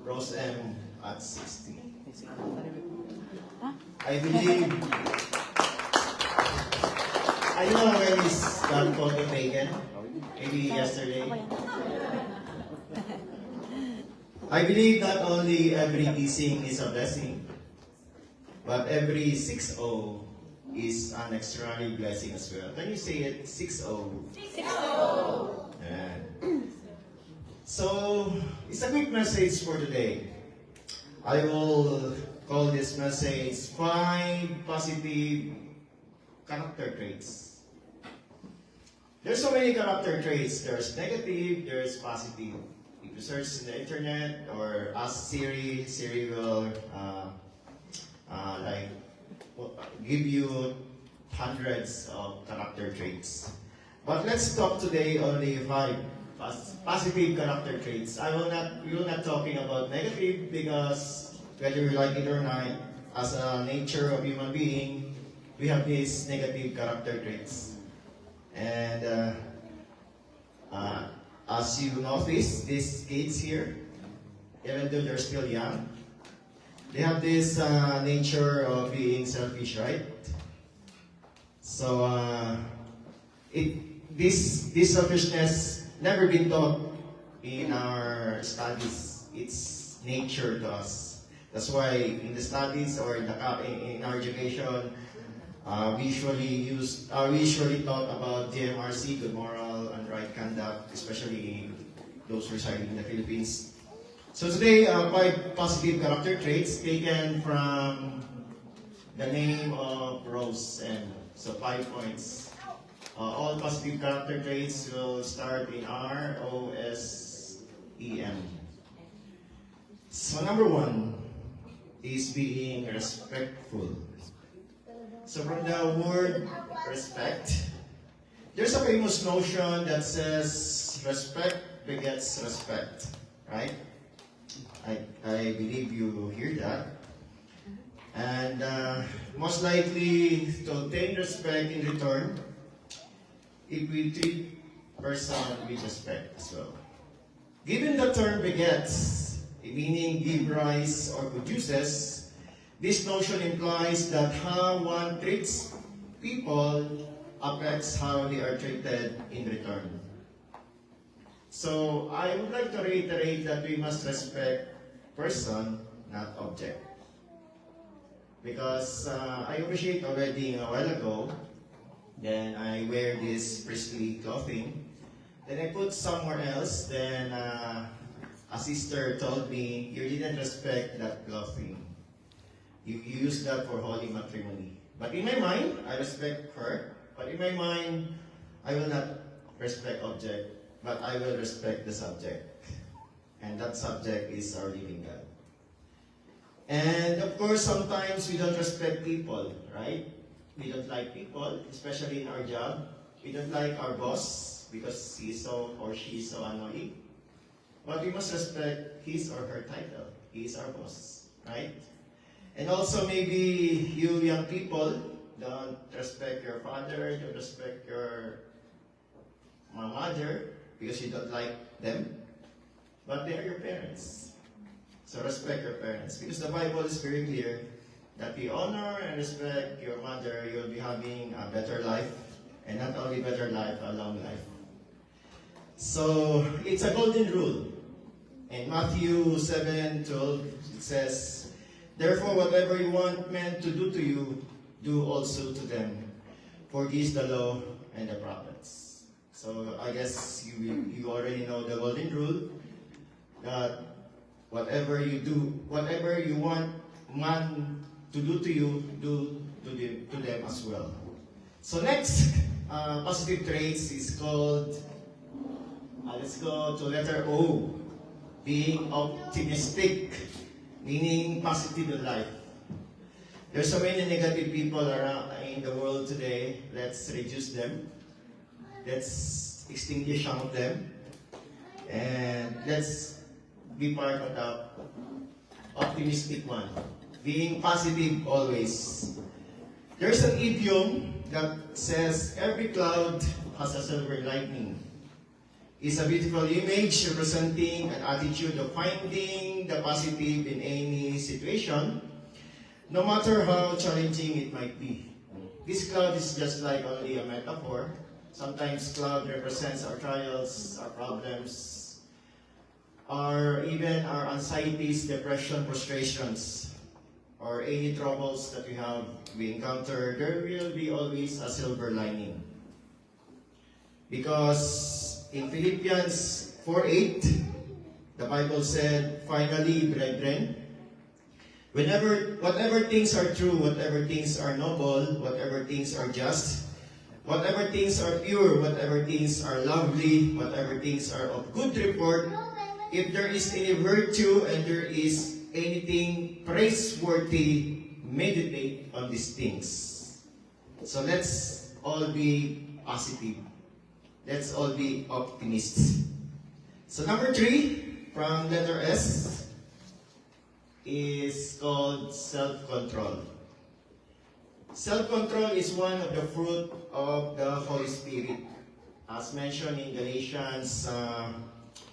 Rose M at 60. I believe, I don't know when is that photo taken. Maybe yesterday. I believe not only every kissing is a blessing, but every 6-0 is an extraordinary blessing as well. Can you say it? 6-0. 6-0. So, it's a quick message for today. I will call this message 5 positive character traits. There's so many character traits. There's negative, there's positive. If you search in the internet or ask Siri, Siri will give you hundreds of character traits. But let's talk today only 5 positive character traits. We will not talking about negative because whether you like it or not, as a nature of human being, we have these negative character traits. And as you notice, these kids here, even though they're still young, they have this nature of being selfish, right? So this selfishness never been taught in our studies. It's nature to us. That's why in the studies or in our education, we usually talk about GMRC, good moral and right conduct, especially those residing in the Philippines. So today, 5 positive character traits taken from the name of Rose M. So 5 points. All positive character traits will start in ROSEM. So number 1 is being respectful. So from the word respect, there's a famous notion that says respect begets respect, right? I believe you hear that. And most likely to obtain respect in return, if we treat person with respect as well. Given the term begets, meaning give rise or produces, this notion implies that how one treats people affects how they are treated in return. So I would like to reiterate that we must respect person, not object. Because I appreciate a wedding a while ago, then I wear this priestly clothing, then I put somewhere else, then a sister told me, you didn't respect that clothing. You use that for holy matrimony. But in my mind, I respect her. But in my mind, I will not respect object, but I will respect the subject. And that subject is our living God. And of course, sometimes we don't respect people, right? We don't like people, especially in our job. We don't like our boss because he is so or she is so annoying. But we must respect his or her title. He is our boss, right? And also maybe you young people don't respect your father, don't respect your mother because you don't like them, but they are your parents. So respect your parents because the Bible is very clear that if you honor and respect your mother, you'll be having a better life, and not only better life, a long life. So it's a golden rule. In Matthew 7:12, it says, therefore, whatever you want men to do to you, do also to them. For this the law and the prophets. So I guess you already know the golden rule that whatever you do, whatever you want man to do to you, do to them as well. So next, positive traits is called, let's go to letter O, being optimistic, meaning positive in life. There's so many negative people around in the world today. Let's reduce them. Let's extinguish some of them. And let's be part of the optimistic one. Being positive always. There's an idiom that says every cloud has a silver lining. is a beautiful image representing an attitude of finding the positive in any situation, no matter how challenging it might be. This cloud is just like only a metaphor. Sometimes cloud represents our trials, our problems, or even our anxieties, depression, frustrations, or any troubles that we encounter. There will be always a silver lining. Because in Philippians 4:8, the Bible said, "Finally, brethren, whatever things are true, whatever things are noble, whatever things are just, whatever things are pure, whatever things are lovely, whatever things are of good report, if there is any virtue and there is anything praiseworthy, meditate on these things." So let's all be positive. Let's all be optimists. So number 3, from letter S, is called self-control. Self-control is one of the fruit of the Holy Spirit. As mentioned in Galatians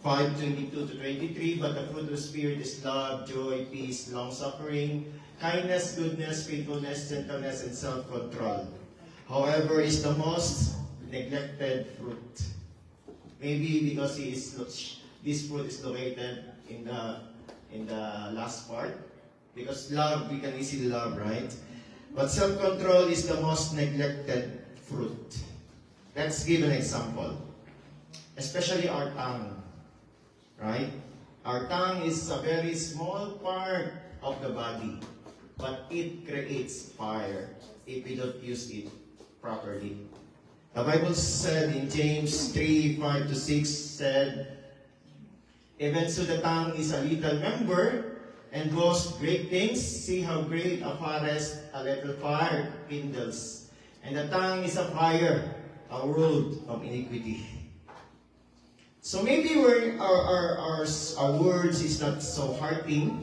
5:22-23, but the fruit of the Spirit is love, joy, peace, long-suffering, kindness, goodness, faithfulness, gentleness, and self-control. However, is the most neglected fruit. Maybe because this fruit is located in the last part. Because love, we can easily love, right? But self-control is the most neglected fruit. Let's give an example. Especially our tongue, right? Our tongue is a very small part of the body, but it creates fire if we don't use it properly. The Bible said in James 3:5-6 said, "Even so the tongue is a little member and boasts great things. See how great a forest a little fire kindles. And the tongue is a fire, a world of iniquity." So maybe our words is not so hearting.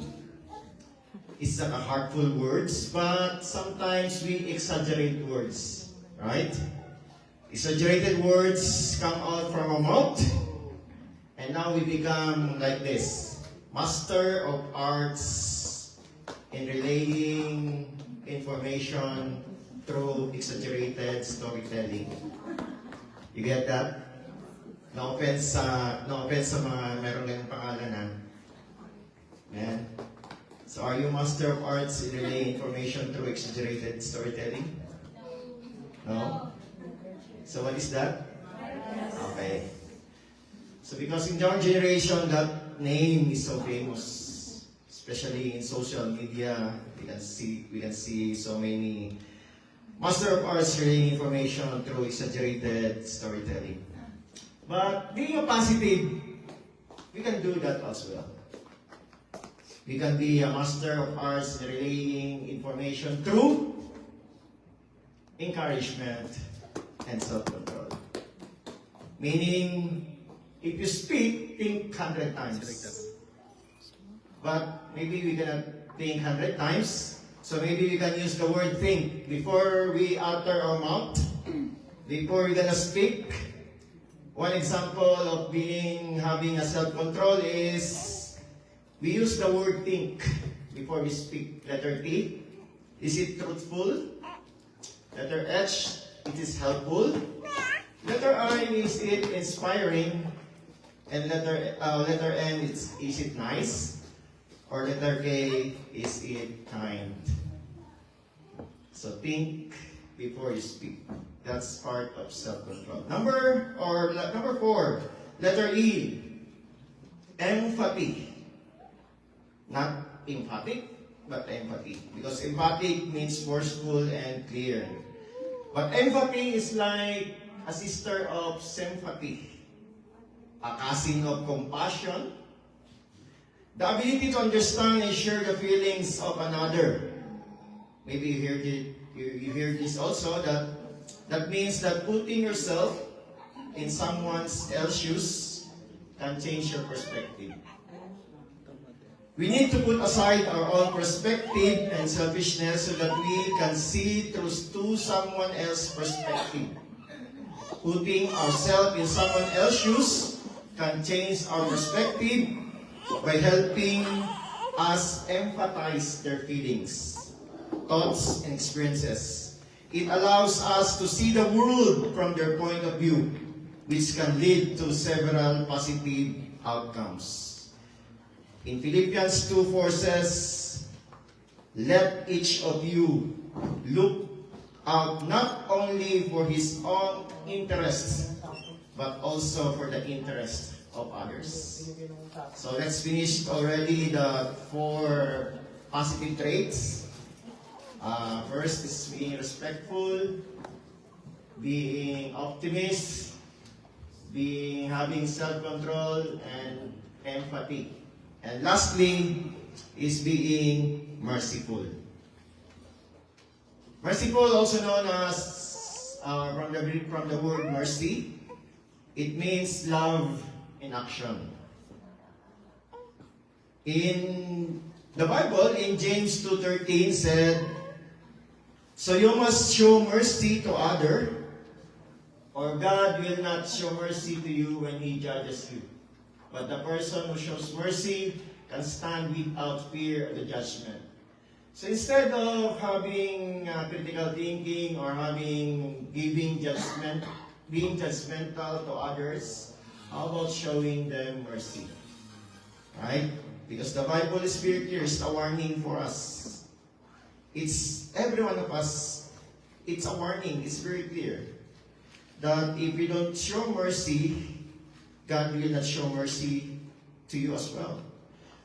It's not a heartful words, but sometimes we exaggerate words, right? Exaggerated words come out from our mouth, and now we become like this, master of arts in relaying information through exaggerated storytelling. You get that? No offense sa mga meron ganyung pangalan na. Amen. So are you master of arts in relaying information through exaggerated storytelling? No? So what is that? Okay. So because in our generation, that name is so famous, especially in social media, we can see so many master of arts relaying information through exaggerated storytelling. But being a positive, we can do that as well. We can be a master of arts relaying information through encouragement and self-control. Meaning, if you speak, think 100 times. But maybe we cannot think 100 times. So maybe we can use the word think. Before we utter our mouth, before we're gonna speak, one example of having a self-control is we use the word think before we speak. Letter T, is it truthful? Letter H, it is helpful. Letter I, is it inspiring? And letter N, is it nice? Or letter K, is it kind? So think before you speak. That's part of self-control. Number 4, letter E, empathy. Not emphatic, but empathy. Because emphatic means forceful and clear. But empathy is like a sister of sympathy, a cousin of compassion, the ability to understand and share the feelings of another. Maybe you hear this also, that means that putting yourself in someone else's shoes can change your perspective. We need to put aside our own perspective and selfishness so that we can see through to someone else's perspective. Putting ourselves in someone else's shoes can change our perspective by helping us empathize their feelings, thoughts, and experiences. It allows us to see the world from their point of view, which can lead to several positive outcomes. In Philippians 2:4 says, "Let each of you look out not only for his own interests, but also for the interest of others." So let's finish already the 4 positive traits. First is being respectful, being optimist, having self-control, and empathy. And lastly is being merciful. Merciful, also known as from the word mercy, it means love in action. In the Bible, in James 2:13 said, "So you must show mercy to other, or God will not show mercy to you when He judges you. But the person who shows mercy can stand without fear of the judgment." So instead of having critical thinking or being judgmental to others, how about showing them mercy? Right? Because the Bible is very clear, it's a warning for us. It's every one of us, it's a warning, it's very clear. That if we don't show mercy, God will not show mercy to you as well.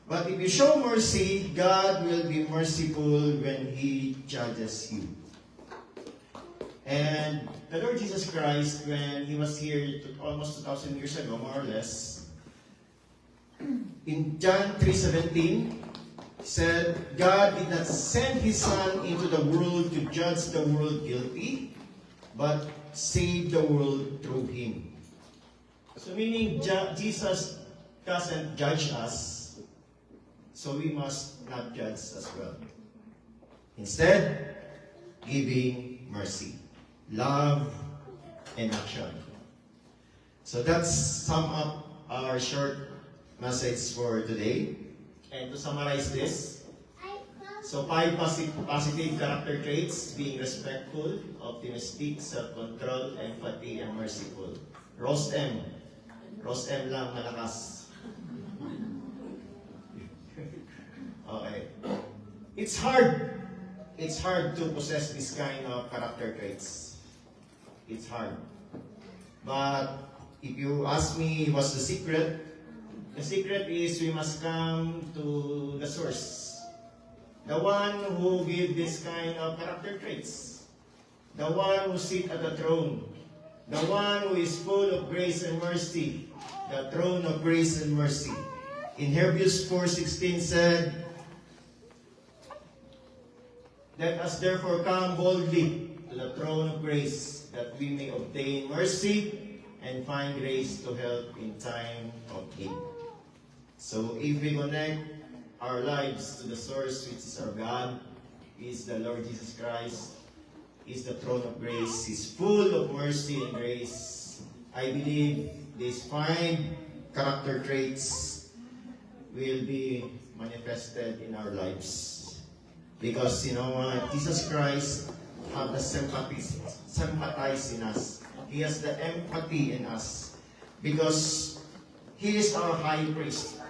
But if you show mercy, God will be merciful when He judges you. And the Lord Jesus Christ, when He was here almost 2,000 years ago, more or less, in John 3:17, said, "God did not send His Son into the world to judge the world guilty, but save the world through Him." So meaning Jesus doesn't judge us, so we must not judge as well. Instead, giving mercy, love, and action. So that's sum up our short message for today. And to summarize this, so 5 positive character traits: being respectful, optimistic, self-control, empathy, and merciful. Rose M. Rose M lang, malakas. Okay. It's hard to possess this kind of character traits. It's hard. But if you ask me what's the secret is we must come to the source. The one who gives this kind of character traits. The one who sits at the throne. The one who is full of grace and mercy. The throne of grace and mercy. In Hebrews 4:16 said, "Let us therefore come boldly to the throne of grace, that we may obtain mercy and find grace to help in time of need." So if we connect our lives to the source, which is our God, is the Lord Jesus Christ, is the throne of grace, He's full of mercy and grace, I believe these 5 character traits will be manifested in our lives. Because, Jesus Christ has the sympathize in us. He has the empathy in us. Because He is our high priest.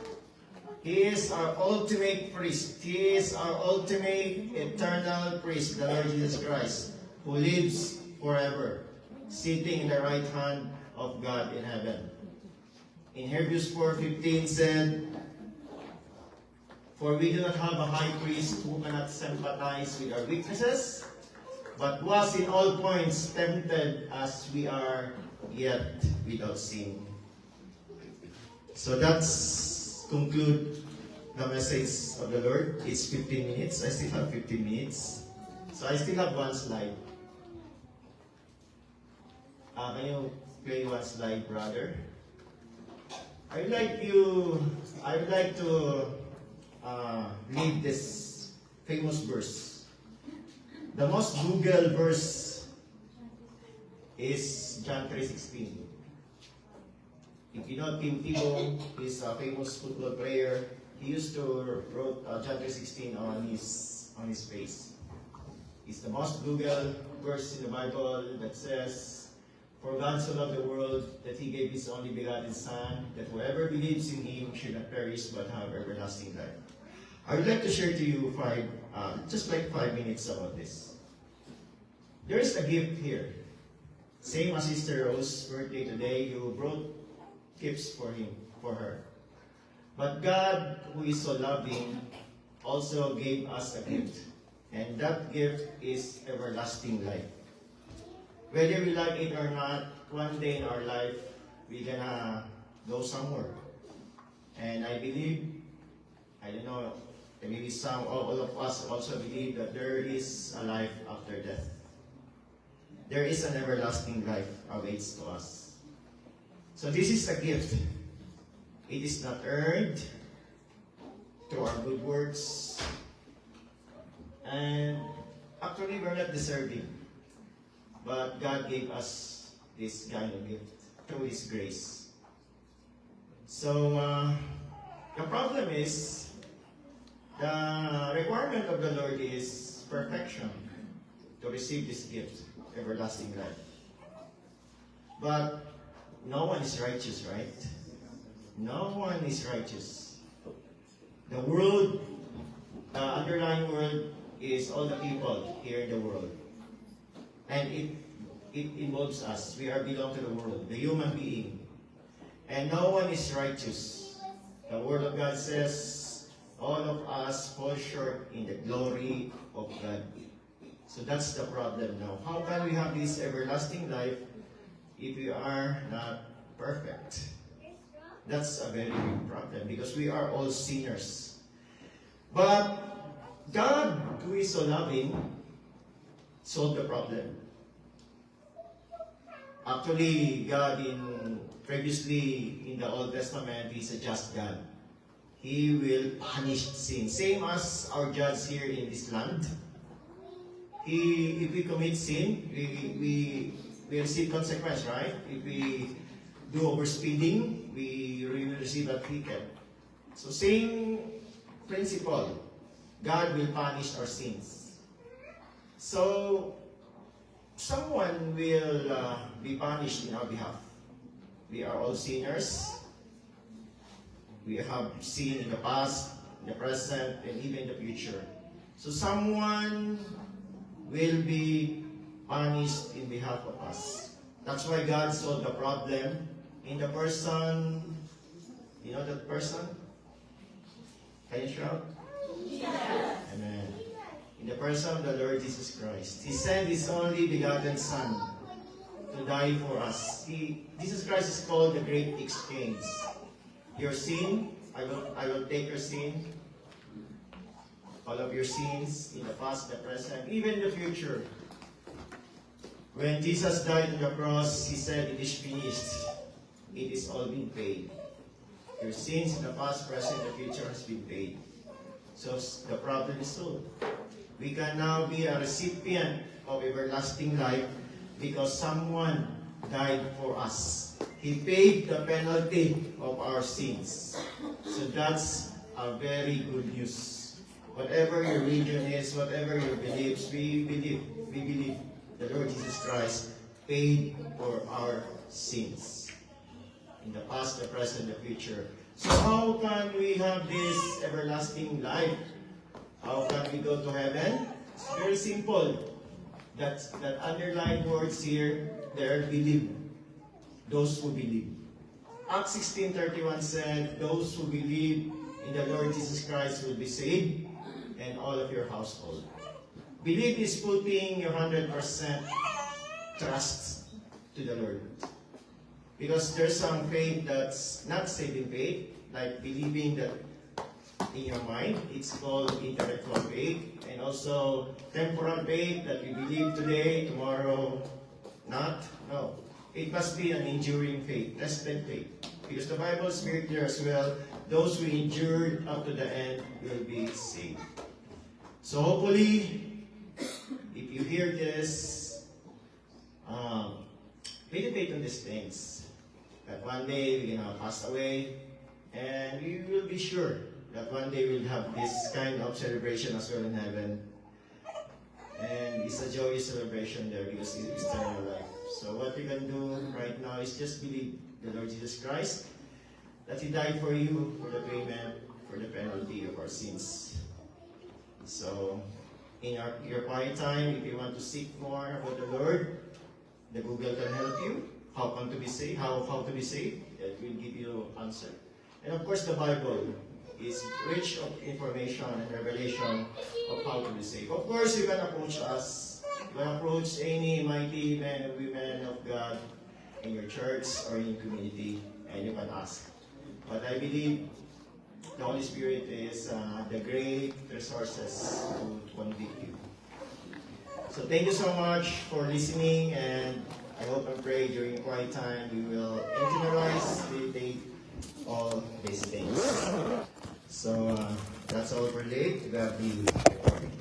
He is our ultimate priest. He is our ultimate eternal priest, the Lord Jesus Christ, who lives forever, sitting in the right hand of God in heaven. In Hebrews 4:15 said, "For we do not have a high priest who cannot sympathize with our weaknesses, but was in all points tempted as we are, yet without sin." So that's conclude the message of the Lord. It's 15 minutes. I still have 15 minutes. So I still have 1 slide. Can you play 1 slide, brother? I would like to read this famous verse. The most Googled verse is John 3:16. If you know Tim Tebow, he's a famous football player. He used to wrote John 3:16 on his face. It's the most Googled verse in the Bible that says, "For God so loved the world that He gave His only begotten Son, that whoever believes in Him should not perish but have everlasting life." I would like to share to you just like 5 minutes about this. There is a gift here. Same as Sister Rose's birthday today, you brought gifts for her. But God, who is so loving, also gave us a gift. And that gift is everlasting life. Whether we like it or not, one day in our life, we're gonna go somewhere. And I believe, I don't know, maybe all of us also believe that there is a life after death. There is an everlasting life awaits to us. So this is a gift. It is not earned through our good works. And actually, we're not deserving. But God gave us this kind of gift through His grace. So, the problem is, the requirement of the Lord is perfection to receive this gift, everlasting life. But no one is righteous, right? No one is righteous. The world, the underlying world, is all the people here in the world. And it involves us. We belong to the world, the human being. And no one is righteous. The Word of God says, all of us fall short in the glory of God. So that's the problem now. How can we have this everlasting life if we are not perfect? That's a very big problem because we are all sinners. But God, who is so loving, solved the problem. Actually, God previously in the Old Testament, He's a just God. He will punish sin. Same as our judge here in this land. If we commit sin, we receive consequence, right? If we do overspeeding, we will receive a ticket. So same principle. God will punish our sins. So someone will be punished in our behalf. We are all sinners. We have sinned in the past, in the present, and even in the future. So someone will be punished in behalf of us. That's why God solved the problem in the person. You know that person? Can you shout? Yes. Amen. In the person of the Lord Jesus Christ. He sent His only begotten Son to die for us. Jesus Christ is called the great exchange. Your sin, I will take your sin. All of your sins in the past, the present, even the future. When Jesus died on the cross, He said, "It is finished." It is all been paid. Your sins in the past, present, the future has been paid. So the problem is solved. We can now be a recipient of everlasting life because someone died for us. He paid the penalty of our sins. So that's a very good news. Whatever your religion is, whatever your beliefs, we believe the Lord Jesus Christ paid for our sins. In the past, the present, the future. So how can we have this everlasting life? How can we go to heaven? It's very simple. That underlined words here, they are believe. Those who believe. Acts 16:31 said, "Those who believe in the Lord Jesus Christ will be saved, and all of your household." Believe is putting your 100% trust to the Lord. Because there's some faith that's not saving faith, like believing that in your mind, it's called intellectual faith, and also temporal faith that we believe today, tomorrow not. No. It must be an enduring faith, tested faith. Because the Bible is very clear as well, those who endured up to the end will be saved. So hopefully, if you hear this, meditate on these things. that one day we're gonna pass away, and we will be sure that one day we'll have this kind of celebration as well in heaven. And it's a joyous celebration there because it's eternal life. So what we can do right now is just believe the Lord Jesus Christ, that He died for you, for the payment, for the penalty of our sins. So, in your quiet time, if you want to seek more about the Lord, the Google can help you. How to be saved? How to be saved? It will give you answer. And of course, the Bible is rich of information and revelation of how to be saved. Of course, you can approach us. You can approach any mighty men and women of God in your church or in your community, and you can ask. But I believe the Holy Spirit is the great resources to convict you. So thank you so much for listening, and I hope and pray during the quiet time we will internalize, meditate all these things. So that's all for today. We have the recording.